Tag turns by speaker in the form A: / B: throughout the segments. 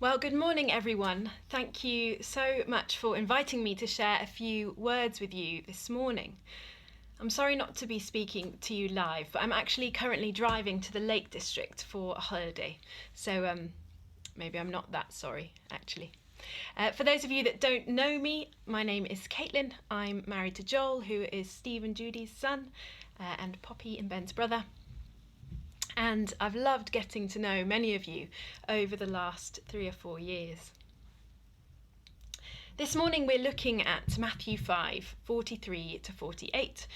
A: Well, good morning, everyone. Thank you so much for inviting me to share a few words with you this morning. I'm sorry not to be speaking to you live, but I'm actually currently driving to the Lake District for a holiday. So maybe I'm not that sorry, actually. For those of you that don't know me, my name is Caitlin. I'm married to Joel, who is Steve and Judy's son, and Poppy and Ben's brother. And I've loved getting to know many of you over the last 3 or 4 years. This morning we're looking at Matthew 5:43 to 48,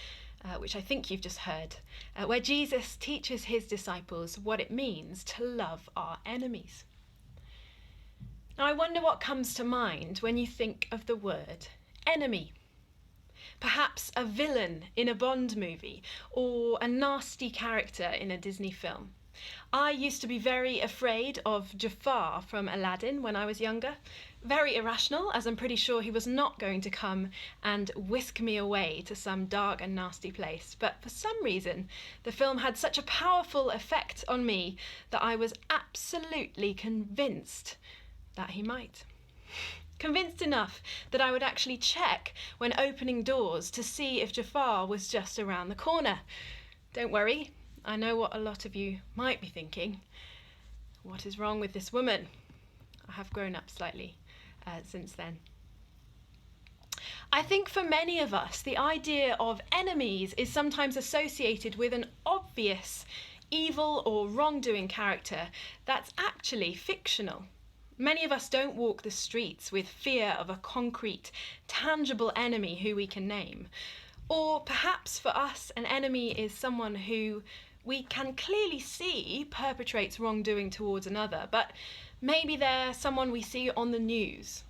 A: which I think you've just heard, where Jesus teaches his disciples what it means to love our enemies. Now I wonder what comes to mind when you think of the word enemy. Perhaps a villain in a Bond movie or a nasty character in a Disney film. I used to be very afraid of Jafar from Aladdin when I was younger. Very irrational, as I'm pretty sure he was not going to come and whisk me away to some dark and nasty place. But for some reason, the film had such a powerful effect on me that I was absolutely convinced that he might. Convinced enough that I would actually check when opening doors to see if Jafar was just around the corner. Don't worry, I know what a lot of you might be thinking. What is wrong with this woman? I have grown up slightly since then. I think for many of us, the idea of enemies is sometimes associated with an obvious evil or wrongdoing character that's actually fictional. Many of us don't walk the streets with fear of a concrete, tangible enemy who we can name. Or perhaps for us, an enemy is someone who we can clearly see perpetrates wrongdoing towards another, but maybe they're someone we see on the news.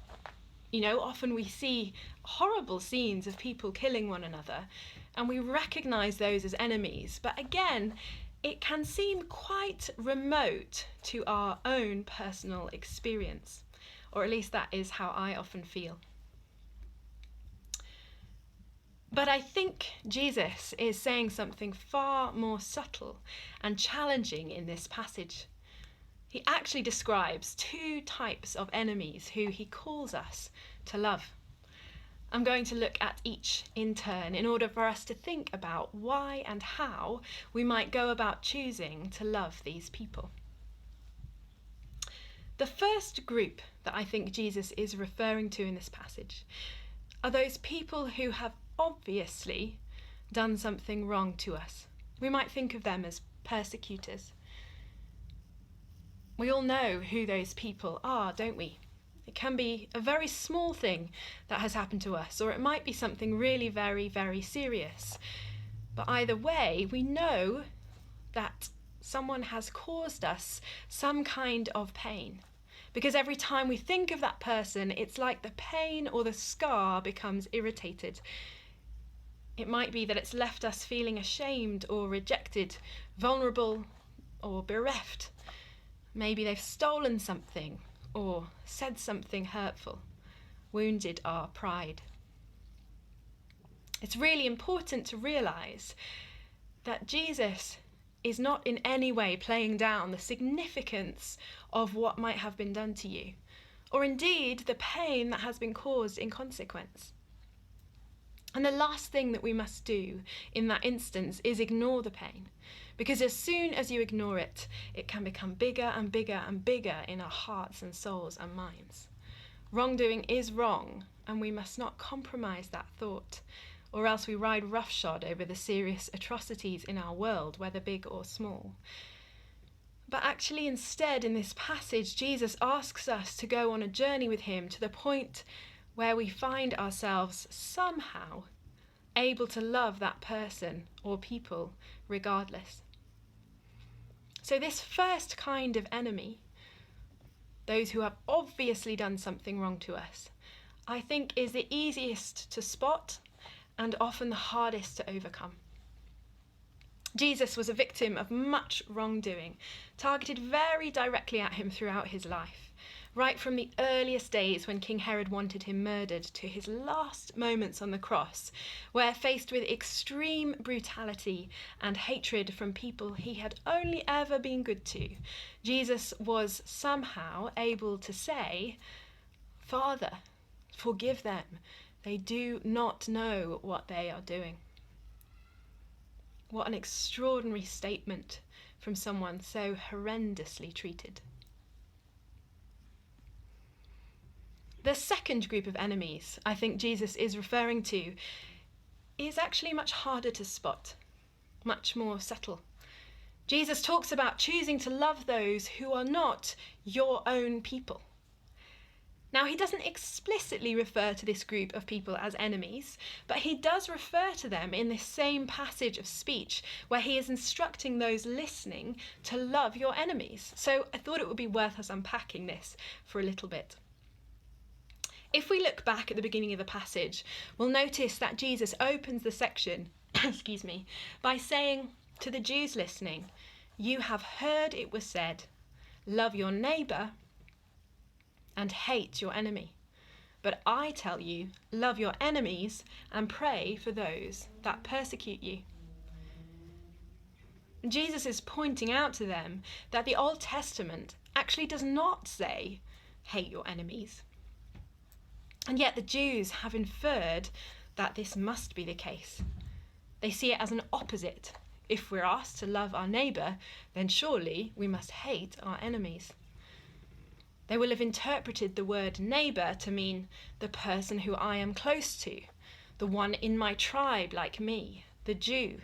A: Often we see horrible scenes of people killing one another, and we recognise those as enemies. But again, it can seem quite remote to our own personal experience, or at least that is how I often feel. But I think Jesus is saying something far more subtle and challenging in this passage. He actually describes 2 types of enemies who he calls us to love. I'm going to look at each in turn in order for us to think about why and how we might go about choosing to love these people. The first group that I think Jesus is referring to in this passage are those people who have obviously done something wrong to us. We might think of them as persecutors. We all know who those people are, don't we? It can be a very small thing that has happened to us, or it might be something really very, very serious. But either way, we know that someone has caused us some kind of pain. Because every time we think of that person, it's like the pain or the scar becomes irritated. It might be that it's left us feeling ashamed or rejected, vulnerable or bereft. Maybe they've stolen something or said something hurtful, wounded our pride. It's really important to realise that Jesus is not in any way playing down the significance of what might have been done to you, or indeed the pain that has been caused in consequence. And the last thing that we must do in that instance is ignore the pain, because as soon as you ignore it, it can become bigger and bigger and bigger in our hearts and souls and minds. Wrongdoing is wrong, and we must not compromise that thought, or else we ride roughshod over the serious atrocities in our world, whether big or small. But actually instead, in this passage, Jesus asks us to go on a journey with him to the point where we find ourselves somehow able to love that person or people regardless. So this first kind of enemy, those who have obviously done something wrong to us, I think is the easiest to spot and often the hardest to overcome. Jesus was a victim of much wrongdoing, targeted very directly at him throughout his life, right from the earliest days when King Herod wanted him murdered to his last moments on the cross, where faced with extreme brutality and hatred from people he had only ever been good to, Jesus was somehow able to say, "Father, forgive them. They do not know what they are doing." What an extraordinary statement from someone so horrendously treated. The second group of enemies I think Jesus is referring to is actually much harder to spot, much more subtle. Jesus talks about choosing to love those who are not your own people. Now, he doesn't explicitly refer to this group of people as enemies, but he does refer to them in this same passage of speech where he is instructing those listening to love your enemies. So I thought it would be worth us unpacking this for a little bit. If we look back at the beginning of the passage, we'll notice that Jesus opens the section, by saying to the Jews listening, "You have heard it was said, love your neighbour and hate your enemy. But I tell you, love your enemies and pray for those that persecute you." Jesus is pointing out to them that the Old Testament actually does not say, hate your enemies. And yet the Jews have inferred that this must be the case. They see it as an opposite. If we're asked to love our neighbour, then surely we must hate our enemies. They will have interpreted the word neighbour to mean the person who I am close to, the one in my tribe like me, the Jew.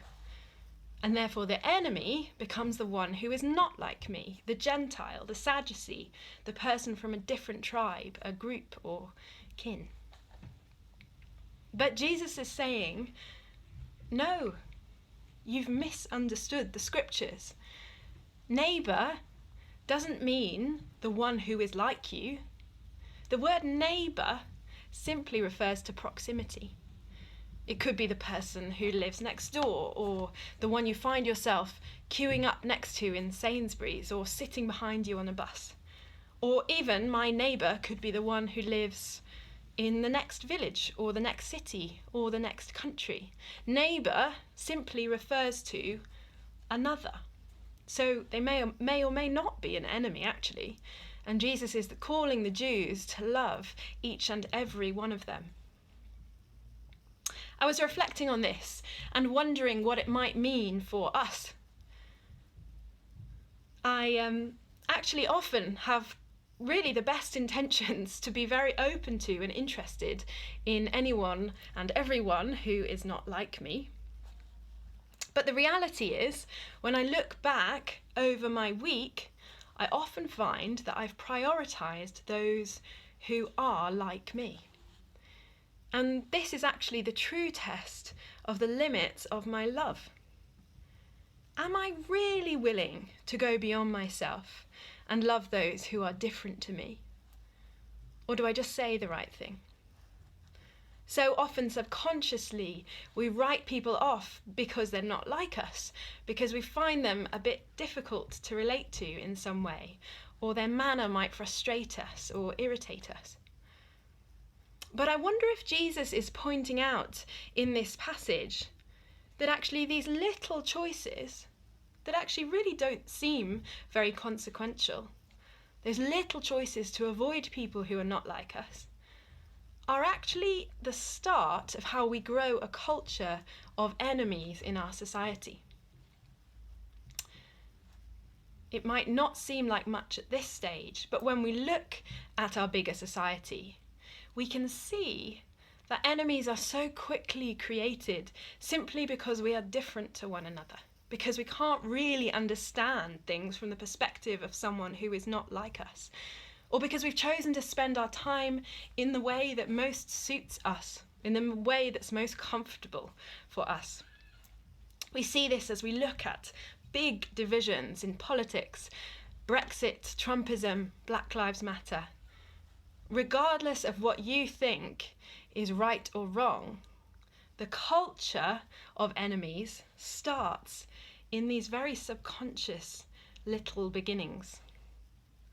A: And therefore the enemy becomes the one who is not like me, the Gentile, the Sadducee, the person from a different tribe, a group or kin. But Jesus is saying, no, you've misunderstood the scriptures. Neighbour doesn't mean the one who is like you. The word neighbour simply refers to proximity. It could be the person who lives next door, or the one you find yourself queuing up next to in Sainsbury's or sitting behind you on a bus. Or even my neighbour could be the one who lives in the next village or the next city or the next country. Neighbour simply refers to another. So they may or may not be an enemy, actually. And Jesus is calling the Jews to love each and every one of them. I was reflecting on this and wondering what it might mean for us. I actually often have really the best intentions to be very open to and interested in anyone and everyone who is not like me. But the reality is, when I look back over my week, I often find that I've prioritised those who are like me. And this is actually the true test of the limits of my love. Am I really willing to go beyond myself and love those who are different to me? Or do I just say the right thing? So often subconsciously we write people off because they're not like us, because we find them a bit difficult to relate to in some way, or their manner might frustrate us or irritate us. But I wonder if Jesus is pointing out in this passage that actually these little choices that actually really don't seem very consequential, those little choices to avoid people who are not like us, are actually the start of how we grow a culture of enemies in our society. It might not seem like much at this stage, but when we look at our bigger society, we can see that enemies are so quickly created simply because we are different to one another, because we can't really understand things from the perspective of someone who is not like us, or because we've chosen to spend our time in the way that most suits us, in the way that's most comfortable for us. We see this as we look at big divisions in politics, Brexit, Trumpism, Black Lives Matter. Regardless of what you think is right or wrong, the culture of enemies starts in these very subconscious little beginnings.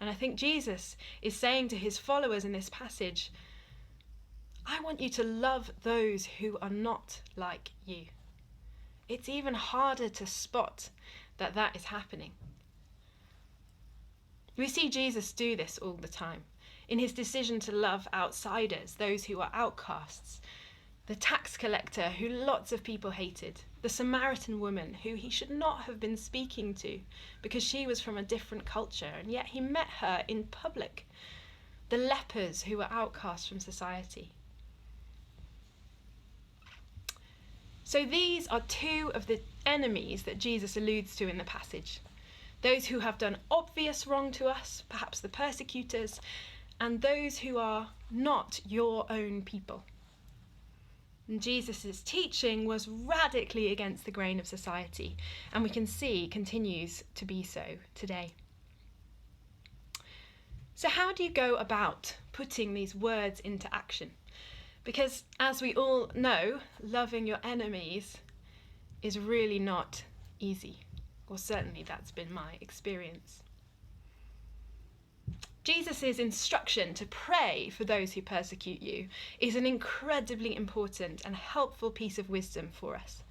A: And I think Jesus is saying to his followers in this passage, I want you to love those who are not like you. It's even harder to spot that is happening. We see Jesus do this all the time in his decision to love outsiders, those who are outcasts, the tax collector who lots of people hated, the Samaritan woman who he should not have been speaking to because she was from a different culture, and yet he met her in public, the lepers who were outcasts from society. So these are two of the enemies that Jesus alludes to in the passage. Those who have done obvious wrong to us, perhaps the persecutors, and those who are not your own people. And Jesus' teaching was radically against the grain of society, and we can see continues to be so today. So how do you go about putting these words into action? Because as we all know, loving your enemies is really not easy, or certainly that's been my experience. Jesus' instruction to pray for those who persecute you is an incredibly important and helpful piece of wisdom for us.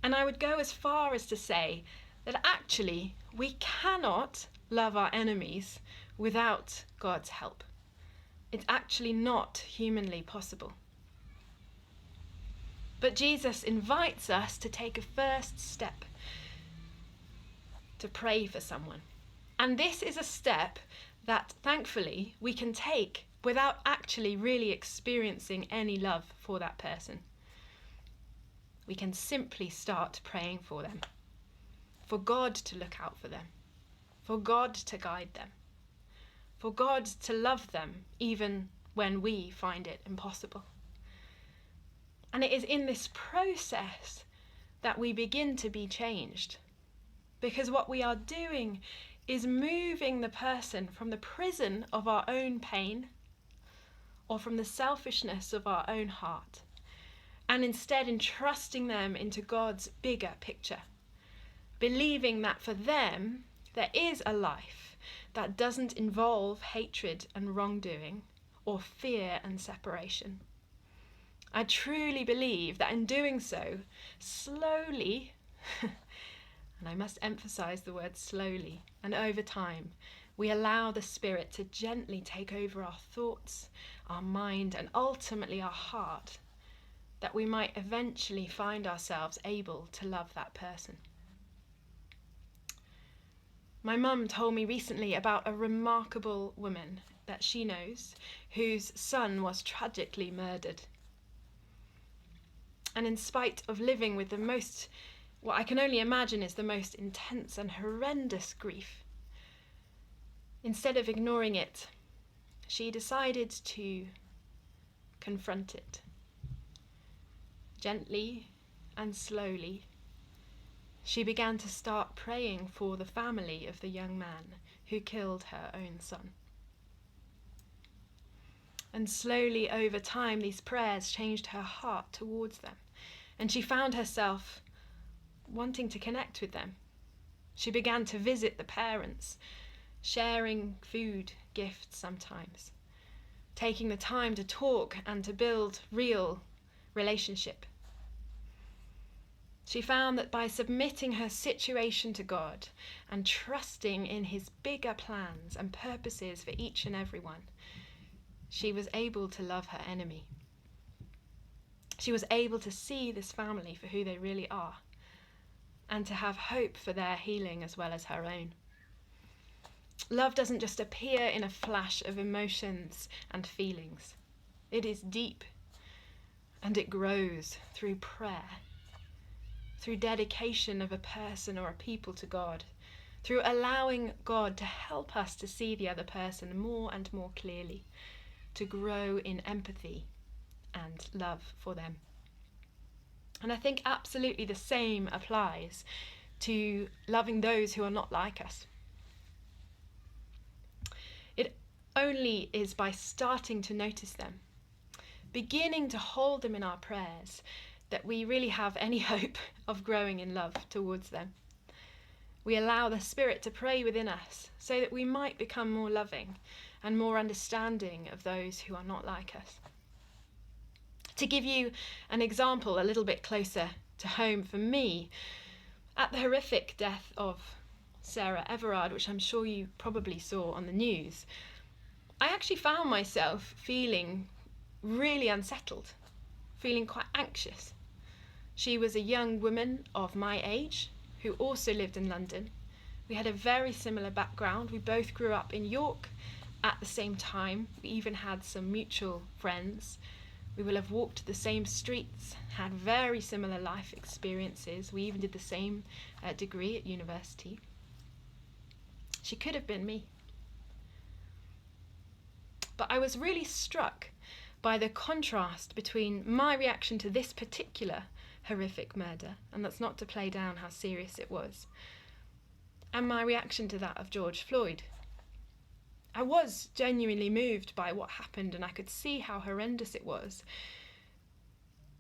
A: And I would go as far as to say that actually we cannot love our enemies without God's help. It's actually not humanly possible. But Jesus invites us to take a first step, to pray for someone. And this is a step that, thankfully, we can take without actually really experiencing any love for that person. We can simply start praying for them, for God to look out for them, for God to guide them, for God to love them even when we find it impossible. And it is in this process that we begin to be changed, because what we are doing is moving the person from the prison of our own pain or from the selfishness of our own heart, and instead entrusting them into God's bigger picture, believing that for them there is a life that doesn't involve hatred and wrongdoing or fear and separation. I truly believe that in doing so, slowly, and I must emphasize the word slowly, and over time, we allow the Spirit to gently take over our thoughts, our mind, and ultimately our heart, that we might eventually find ourselves able to love that person. My mum told me recently about a remarkable woman that she knows whose son was tragically murdered. And in spite of living with what I can only imagine is the most intense and horrendous grief, instead of ignoring it, she decided to confront it. Gently and slowly, she began to start praying for the family of the young man who killed her own son. And slowly over time, these prayers changed her heart towards them, and she found herself wanting to connect with them. She began to visit the parents, sharing food, gifts sometimes, taking the time to talk and to build real relationship. She found that by submitting her situation to God and trusting in his bigger plans and purposes for each and every one, she was able to love her enemy. She was able to see this family for who they really are, and to have hope for their healing as well as her own. Love doesn't just appear in a flash of emotions and feelings. It is deep, and it grows through prayer, through dedication of a person or a people to God, through allowing God to help us to see the other person more and more clearly, to grow in empathy and love for them. And I think absolutely the same applies to loving those who are not like us. It only is by starting to notice them, beginning to hold them in our prayers, that we really have any hope of growing in love towards them. we allow the Spirit to pray within us so that we might become more loving and more understanding of those who are not like us. To give you an example a little bit closer to home for me, at the horrific death of Sarah Everard, which I'm sure you probably saw on the news, I actually found myself feeling really unsettled, feeling quite anxious. She was a young woman of my age who also lived in London. We had a very similar background. We both grew up in York at the same time. We even had some mutual friends. We will have walked the same streets, had very similar life experiences. We even did the same degree at university. She could have been me. But I was really struck by the contrast between my reaction to this particular horrific murder, and that's not to play down how serious it was, and my reaction to that of George Floyd. I was genuinely moved by what happened, and I could see how horrendous it was.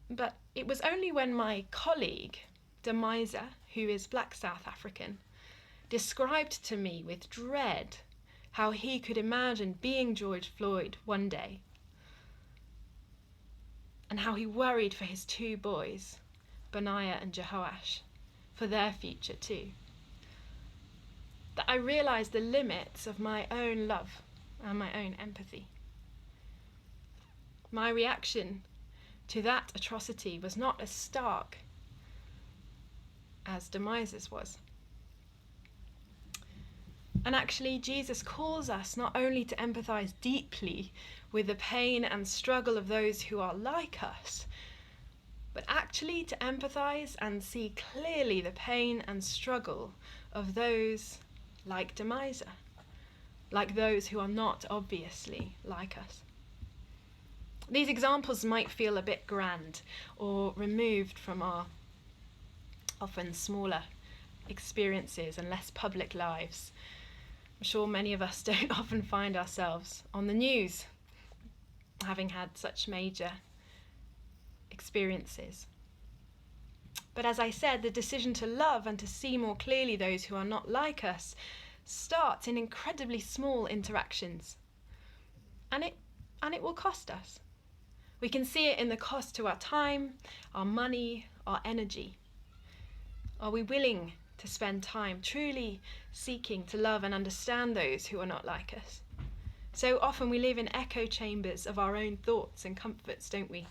A: But it was only when my colleague, Demiza, who is Black South African, described to me with dread how he could imagine being George Floyd one day, and how he worried for his two boys, Benaiah and Jehoash, for their future too, that I realised the limits of my own love and my own empathy. My reaction to that atrocity was not as stark as Demiza's was. And actually, Jesus calls us not only to empathise deeply with the pain and struggle of those who are like us, but actually to empathise and see clearly the pain and struggle of those like Demiza, like those who are not obviously like us. These examples might feel a bit grand or removed from our often smaller experiences and less public lives. I'm sure many of us don't often find ourselves on the news, having had such major experiences. But as I said, the decision to love and to see more clearly those who are not like us starts in incredibly small interactions. And it will cost us. We can see it in the cost to our time, our money, our energy. Are we willing to spend time truly seeking to love and understand those who are not like us? So often we live in echo chambers of our own thoughts and comforts, don't we?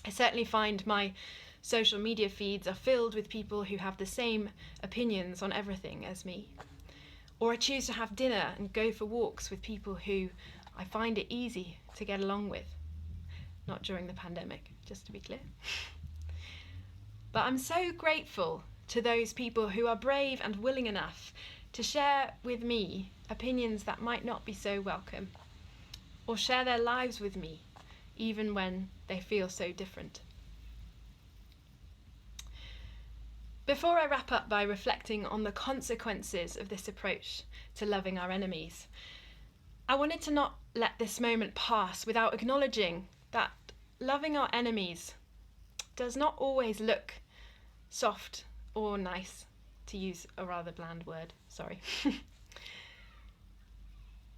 A: I certainly find my social media feeds are filled with people who have the same opinions on everything as me. Or I choose to have dinner and go for walks with people who I find it easy to get along with. Not during the pandemic, just to be clear. But I'm so grateful to those people who are brave and willing enough to share with me opinions that might not be so welcome, or share their lives with me, even when they feel so different. Before I wrap up by reflecting on the consequences of this approach to loving our enemies, I wanted to not let this moment pass without acknowledging that loving our enemies does not always look soft or nice, to use a rather bland word, sorry.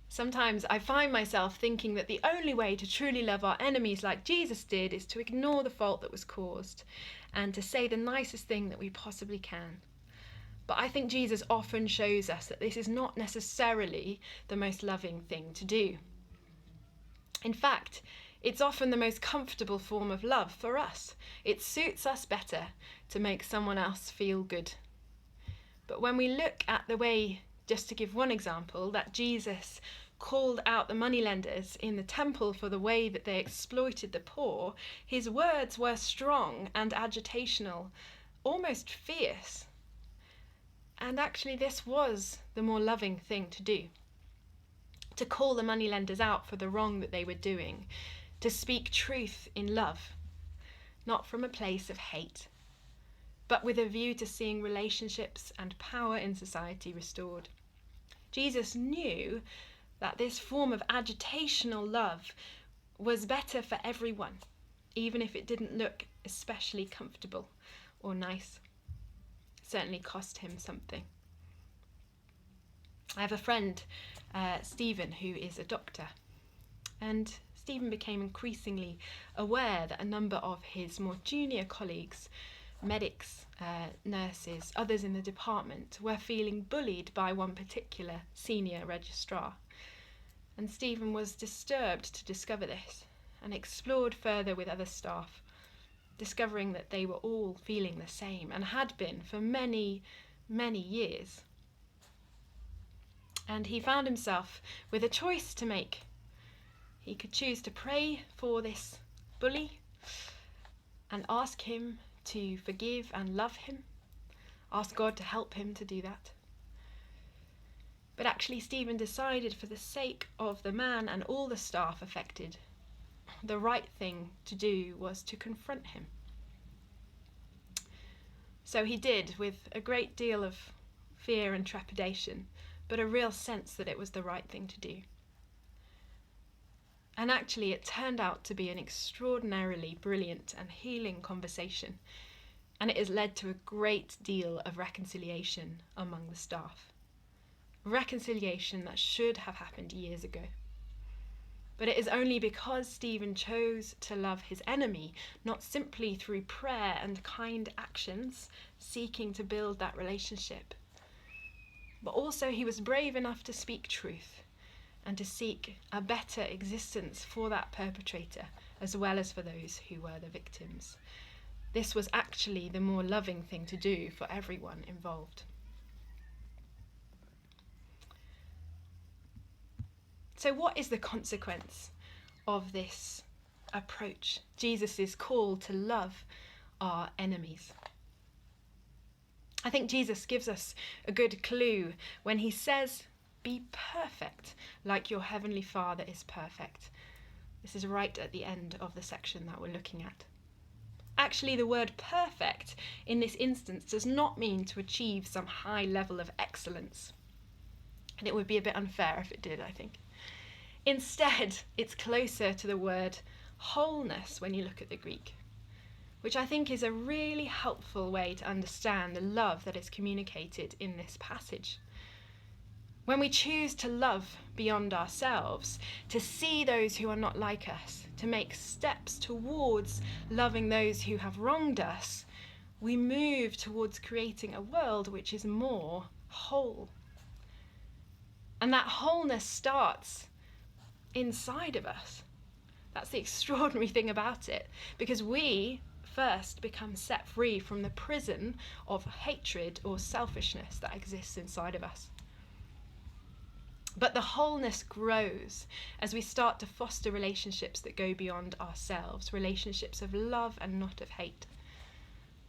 A: Sometimes I find myself thinking that the only way to truly love our enemies like Jesus did is to ignore the fault that was caused and to say the nicest thing that we possibly can. But I think Jesus often shows us that this is not necessarily the most loving thing to do. In fact, it's often the most comfortable form of love for us. It suits us better to make someone else feel good. But when we look at the way, just to give one example, that Jesus called out the moneylenders in the temple for the way that they exploited the poor, his words were strong and agitational, almost fierce. And actually this was the more loving thing to do. To call the moneylenders out for the wrong that they were doing. To speak truth in love, not from a place of hate, but with a view to seeing relationships and power in society restored. Jesus knew that this form of agitational love was better for everyone, even if it didn't look especially comfortable or nice. It certainly cost him something. I have a friend, Stephen, who is a doctor, and Stephen became increasingly aware that a number of his more junior colleagues, medics, nurses, others in the department, were feeling bullied by one particular senior registrar. And Stephen was disturbed to discover this and explored further with other staff, discovering that they were all feeling the same and had been for many, many years. And he found himself with a choice to make. He could choose to pray for this bully and ask him to forgive and love him, ask God to help him to do that. But actually, Stephen decided, for the sake of the man and all the staff affected, the right thing to do was to confront him. So he did, with a great deal of fear and trepidation, but a real sense that it was the right thing to do. And actually, it turned out to be an extraordinarily brilliant and healing conversation, and it has led to a great deal of reconciliation among the staff. Reconciliation that should have happened years ago. But it is only because Stephen chose to love his enemy, not simply through prayer and kind actions, seeking to build that relationship, but also he was brave enough to speak truth and to seek a better existence for that perpetrator, as well as for those who were the victims. This was actually the more loving thing to do for everyone involved. So what is the consequence of this approach? Jesus' call to love our enemies. I think Jesus gives us a good clue when he says, "Be perfect like your heavenly Father is perfect." This is right at the end of the section that we're looking at. Actually, the word perfect in this instance does not mean to achieve some high level of excellence. And it would be a bit unfair if it did, I think. Instead, it's closer to the word wholeness when you look at the Greek, which I think is a really helpful way to understand the love that is communicated in this passage. When we choose to love beyond ourselves, to see those who are not like us, to make steps towards loving those who have wronged us, we move towards creating a world which is more whole. And that wholeness starts inside of us. That's the extraordinary thing about it, because we first become set free from the prison of hatred or selfishness that exists inside of us. But the wholeness grows as we start to foster relationships that go beyond ourselves, relationships of love and not of hate.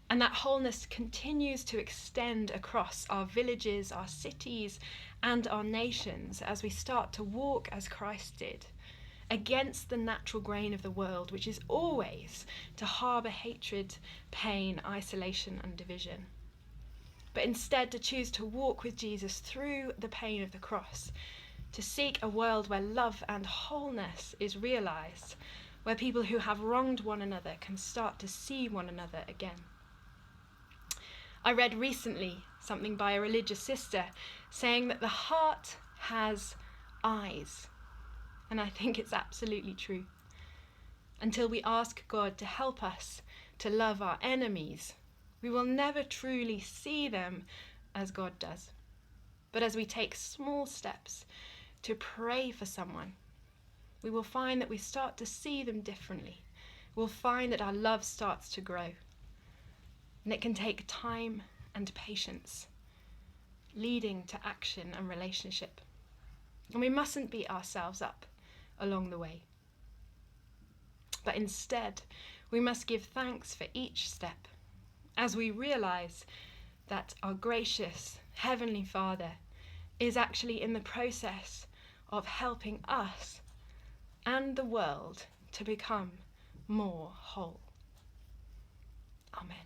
A: And that wholeness continues to extend across our villages, our cities, and our nations as we start to walk as Christ did, against the natural grain of the world, which is always to harbour hatred, pain, isolation, and division. But instead to choose to walk with Jesus through the pain of the cross, to seek a world where love and wholeness is realised, where people who have wronged one another can start to see one another again. I read recently something by a religious sister saying that the heart has eyes, and I think it's absolutely true. Until we ask God to help us to love our enemies, we will never truly see them as God does. But as we take small steps to pray for someone, we will find that we start to see them differently. We'll find that our love starts to grow. And it can take time and patience, leading to action and relationship. And we mustn't beat ourselves up along the way. But instead, we must give thanks for each step as we realise that our gracious Heavenly Father is actually in the process of helping us and the world to become more whole. Amen.